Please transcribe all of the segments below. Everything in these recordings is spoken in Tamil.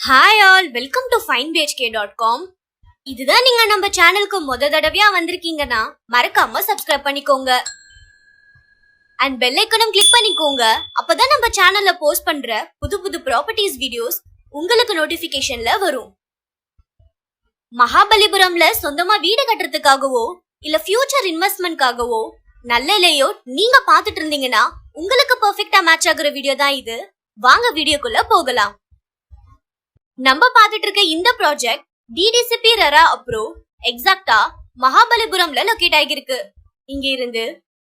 Hi all, welcome to finebhk.com. இதுதான் நீங்க நம்ம சேனலுக்கு முத தடவையா வந்திருக்கீங்கன்னா மறக்காம சப்ஸ்கிரைப் பண்ணிக்கோங்க அண்ட் பெல் ஐக்கனும் கிளிக் பண்ணிக்கோங்க. அப்பதான் நம்ம சேனல்ல போஸ்ட் பண்ற புது புது ப்ராப்பர்ட்டிஸ் வீடியோஸ் உங்களுக்கு நோட்டிபிகேஷன்ல வரும். மகாபலிபுரம்ல சொந்தமா வீடு கட்டுறதுக்காகவோ இல்ல ஃபியூச்சர் இன்வெஸ்ட்மெண்ட்காகவோ நல்ல லேஅவுட் நீங்க பாத்துட்டு இருந்தீங்கன்னா உங்களுக்கு பெர்ஃபெக்ட்டா மேட்ச் ஆகுற வீடியோ தான் இது. வாங்க வீடியோக்குள்ள போகலாம். நம்ம பாத்துட்டு இருக்க இந்த ப்ராஜெக்ட் டிடிசிபி ரெரா அப்ரூவ் எக்ஸாக்ட்டா மகாபலிபுரம்ல லொகேட் ஆகிருக்கு. இங்க இருந்து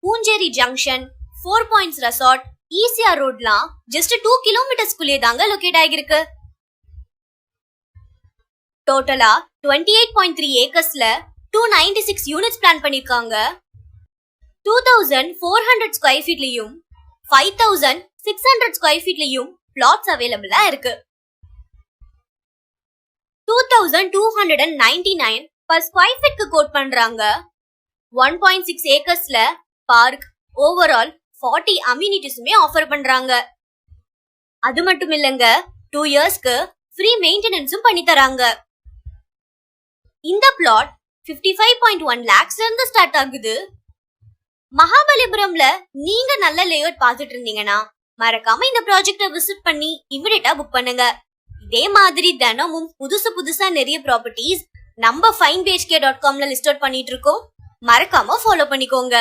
Poonjeri junction, 4 points resort, ECR ரோட்லாம் ஜஸ்ட் 2 கிலோமீட்டர்ஸ்குள்ளே தாங்க லொகேட் ஆகிருக்கு. டோட்டலா 28.3 ஏக்கர்ஸ்ல 296 யூனிட்ஸ் பிளான் பண்ணிருக்காங்க. 2400 ஸ்கொயர் ஃபீட்லயும் 5600 ஸ்கொயர் ஃபீட்லயும் பிளாட்ஸ் அவைலபிளா இருக்கு. 2299 per ஸ்கொயர் ஃபீட்க்கு கோட் பண்றாங்க. 1.6 ஏக்கர்ஸ்ல பார்க், ஓவரால் 40 அம்யூனிட்டிஸுமே ஆஃபர் பண்றாங்க. அது மட்டும் இல்லங்க, 2 இயர்ஸ்க்கு ஃப்ரீ மெயின்டெனன்ஸும் பண்ணி தராங்க. இந்த பிளாட் 55.1 lakhsல இருந்து ஸ்டார்ட் ஆகுது. மகாபலிபுரம்ல நீங்க நல்ல லேஅவுட் பாத்துட்டு இருந்தீங்கன்னா மறக்காம இந்த ப்ராஜெக்ட விசிட் பண்ணி இமிடியேட்டா புக் பண்ணுங்க. இதே மாதிரி தினமும் புதுசா நிறைய ப்ராப்பர்ட்டிஸ் நம்ம finebhk.comல லிஸ்ட் அவுட் பண்ணிட்டு இருக்கோம். மறக்காம ஃபாலோ பண்ணிக்கோங்க.